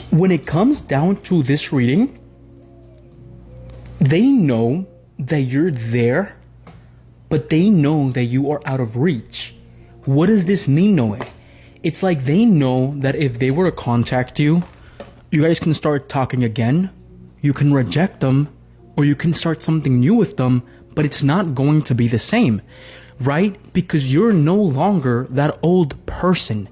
When it comes down to this reading, they know that you're there, but they know that you are out of reach. What does this mean, Noe? It's like they know that if they were to contact you, you guys can start talking again, you can reject them, or you can start something new with them, but it's not going to be the same, right? Because you're no longer that old person.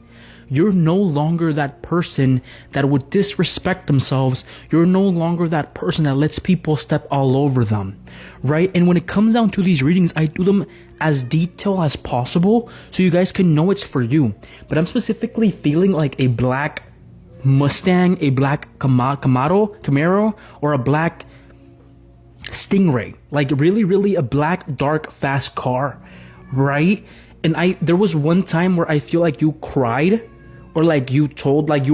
You're no longer that person that would disrespect themselves. You're no longer that person that lets people step all over them, right? And when it comes down to these readings, I do them as detailed as possible so you guys can know it's for you. But I'm specifically feeling like a black Mustang, a black Camaro, or a black Stingray. Like really a black, dark, fast car, right? And there was one time where I feel like you cried, or like you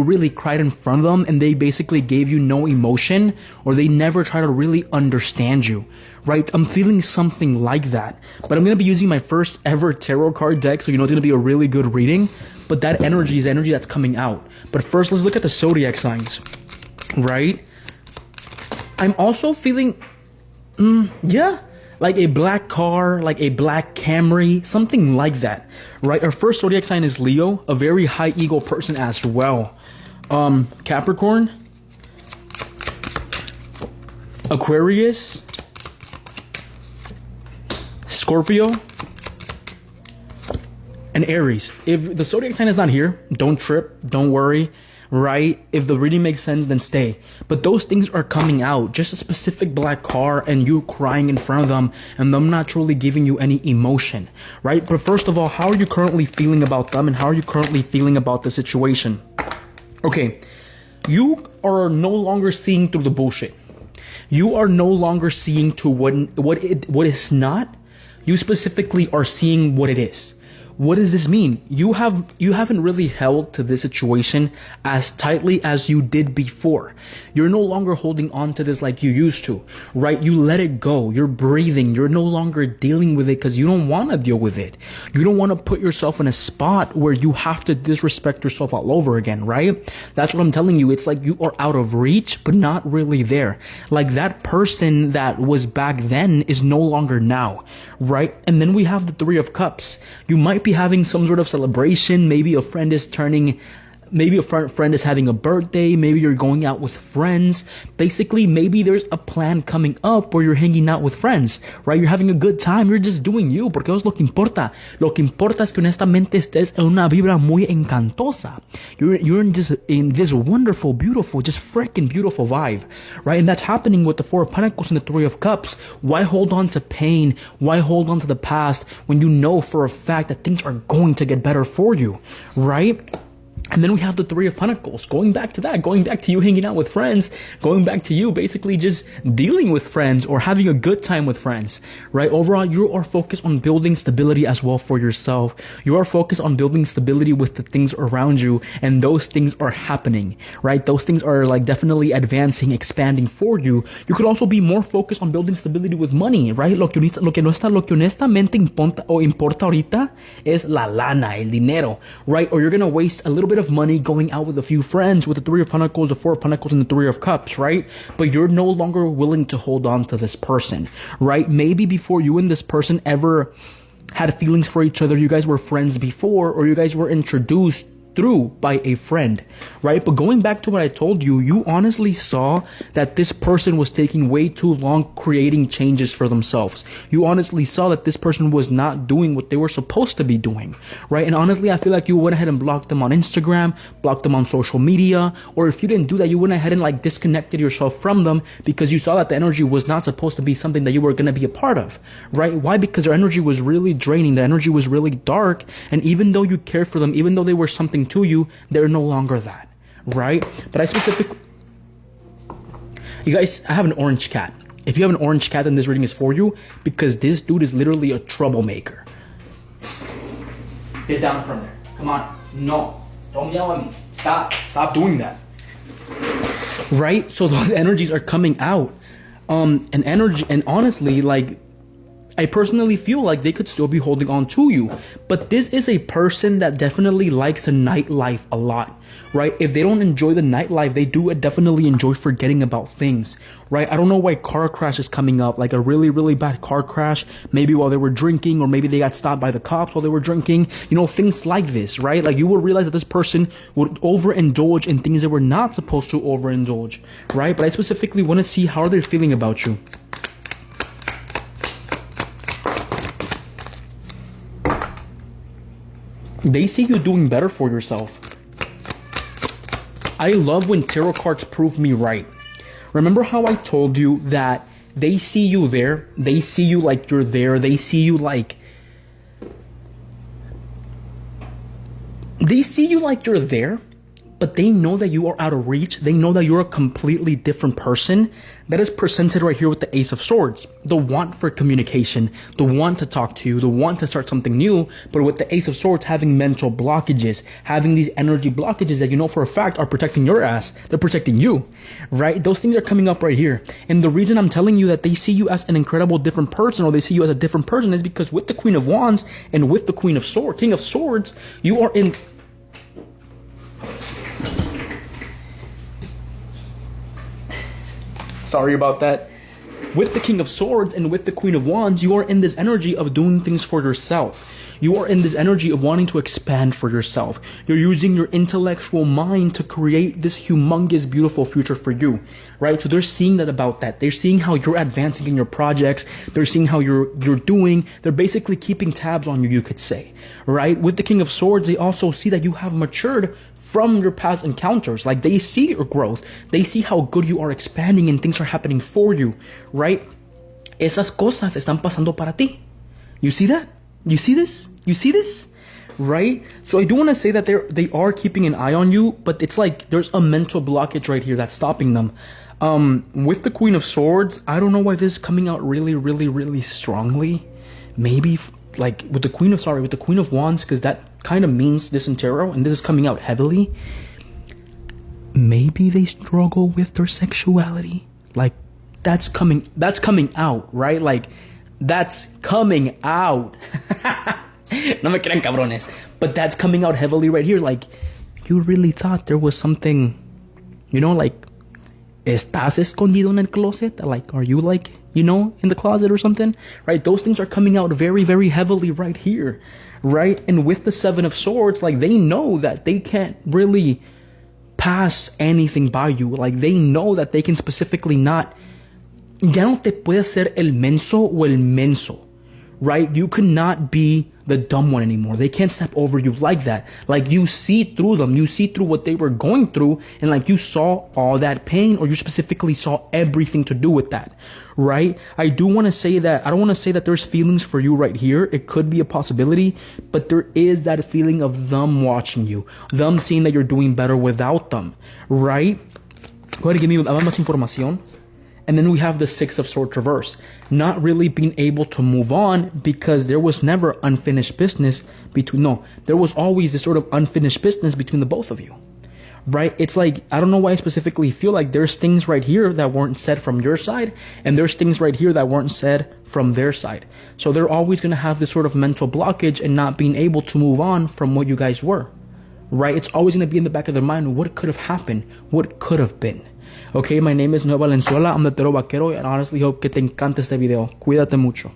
really cried in front of them, and they basically gave you no emotion, or they never try to really understand you, right? I'm feeling something like that. But I'm going to be using my first ever tarot card deck, so you know it's going to be a really good reading. But that energy is energy that's coming out. But first, let's look at the zodiac signs, right? I'm also feeling, like a black car, like a black Camry, something like that, right? Our first zodiac sign is Leo, a very high ego person as well. Capricorn, Aquarius, Scorpio, and Aries. If the zodiac sign is not here, don't trip, don't worry, right? If the reading makes sense, then stay. But those things are coming out. Just a specific black car and you crying in front of them and them not truly giving you any emotion, right? But first of all, how are you currently feeling about them, and how are you currently feeling about the situation? Okay, you are no longer seeing through the bullshit. You are no longer seeing to what is not. You specifically are seeing what it is. What does this mean? You haven't really held to this situation as tightly as you did before. You're no longer holding on to this like you used to, right? You let it go. You're breathing. You're no longer dealing with it because you don't want to deal with it. You don't want to put yourself in a spot where you have to disrespect yourself all over again, right? That's what I'm telling you. It's like you are out of reach, but not really there. Like that person that was back then is no longer now, right? And then we have the Three of Cups. You might be having some sort of celebration. Maybe a friend is maybe a friend is having a birthday. Maybe you're going out with friends. Basically, maybe there's a plan coming up where you're hanging out with friends, right? You're having a good time. You're just doing you, porque es lo que importa. Lo que importa es que honestamente estés en una vibra muy encantosa. You're in this wonderful, beautiful, just freaking beautiful vibe, right? And that's happening with the Four of Pentacles and the Three of Cups. Why hold on to pain? Why hold on to the past when you know for a fact that things are going to get better for you, right? And then we have the Three of Pentacles, going back to that, going back to you hanging out with friends, going back to you basically just dealing with friends or having a good time with friends, right? Overall, you are focused on building stability as well for yourself. You are focused on building stability with the things around you, and those things are happening, right? Those things are like definitely advancing, expanding for you. You could also be more focused on building stability with money, right? Lo que honestamente importa ahorita es la lana, el dinero, right? Or you're going to waste a little bit of money going out with a few friends with the Three of Pentacles, the Four of Pentacles, and the Three of Cups, right? But you're no longer willing to hold on to this person, right? Maybe before you and this person ever had feelings for each other, you guys were friends before, or you guys were introduced through by a friend, right? But going back to what I told you, you honestly saw that this person was taking way too long creating changes for themselves. You honestly saw that this person was not doing what they were supposed to be doing, right? And honestly, I feel like you went ahead and blocked them on Instagram, blocked them on social media, or if you didn't do that, you went ahead and like disconnected yourself from them because you saw that the energy was not supposed to be something that you were going to be a part of, right? Why? Because their energy was really draining. The energy was really dark. And even though you cared for them, even though they were something to you, they're no longer that, right? But you guys, I have an orange cat. If you have an orange cat, then this reading is for you, because this dude is literally a troublemaker. Get down from there. Come on. No, don't yell at me. Stop doing that, right? So those energies are coming out, and honestly, like, I personally feel like they could still be holding on to you. But this is a person that definitely likes the nightlife a lot, right? If they don't enjoy the nightlife, they do definitely enjoy forgetting about things, right? I don't know why car crash is coming up, like a really, really bad car crash, maybe while they were drinking, or maybe they got stopped by the cops while they were drinking, you know, things like this, right? Like you will realize that this person would overindulge in things they were not supposed to overindulge, right? But I specifically want to see how they're feeling about you. They see you doing better for yourself. I love when tarot cards prove me right. Remember how I told you that they see you there? They see you like you're there. They see you like... They see you like you're there, but they know that you are out of reach. They know that you're a completely different person. That is presented right here with the Ace of Swords. The want for communication, the want to talk to you, the want to start something new, but with the Ace of Swords having mental blockages, having these energy blockages that you know for a fact are protecting your ass. They're protecting you, right? Those things are coming up right here. And the reason I'm telling you that they see you as an incredible different person, or they see you as a different person, is because with the Queen of Wands and with the King of Swords, you are in... Sorry about that. With the King of Swords and with the Queen of Wands, you are in this energy of doing things for yourself. You are in this energy of wanting to expand for yourself. You're using your intellectual mind to create this humongous, beautiful future for you, right? So they're seeing that about that. They're seeing how you're advancing in your projects. They're seeing how you're doing. They're basically keeping tabs on you could say, right? With the King of Swords, they also see that you have matured from your past encounters. Like they see your growth. They see how good you are expanding and things are happening for you, right? Esas cosas están pasando para ti. You see that? You see this? You see this? Right? So I do want to say that they are keeping an eye on you, but it's like there's a mental blockage right here that's stopping them. With the Queen of Swords, I don't know why this is coming out really, really, really strongly. Maybe like with the Queen of Wands, because that kind of means this in tarot, and this is coming out heavily. Maybe they struggle with their sexuality. Like that's coming out, right? Like that's coming out. No me crean cabrones. But that's coming out heavily right here. Like, you really thought there was something, you know, like, ¿estás escondido en el closet? Like, are you like, you know, in the closet or something? Right? Those things are coming out very, very heavily right here. Right? And with the Seven of Swords, like, they know that they can't really pass anything by you. Like, they know that they can specifically not... Ya no te puedes ser el menso o el menso, right? You cannot be the dumb one anymore. They can't step over you like that. Like you see through them. You see through what they were going through, and like you saw all that pain, or you specifically saw everything to do with that, right? I do want to say that, I don't want to say that there's feelings for you right here. It could be a possibility, but there is that feeling of them watching you, them seeing that you're doing better without them, right? Go ahead and give me más información. And then we have the Six of Swords reverse, not really being able to move on because there was never unfinished business there was always this sort of unfinished business between the both of you, right? It's like, I don't know why I specifically feel like there's things right here that weren't said from your side, and there's things right here that weren't said from their side. So they're always going to have this sort of mental blockage and not being able to move on from what you guys were, right? It's always going to be in the back of their mind, what could have happened, what could have been. Okay, my name is Noel Valenzuela. I'm the Tarot Vaquero, and I honestly hope que te encante este video. Cuídate mucho.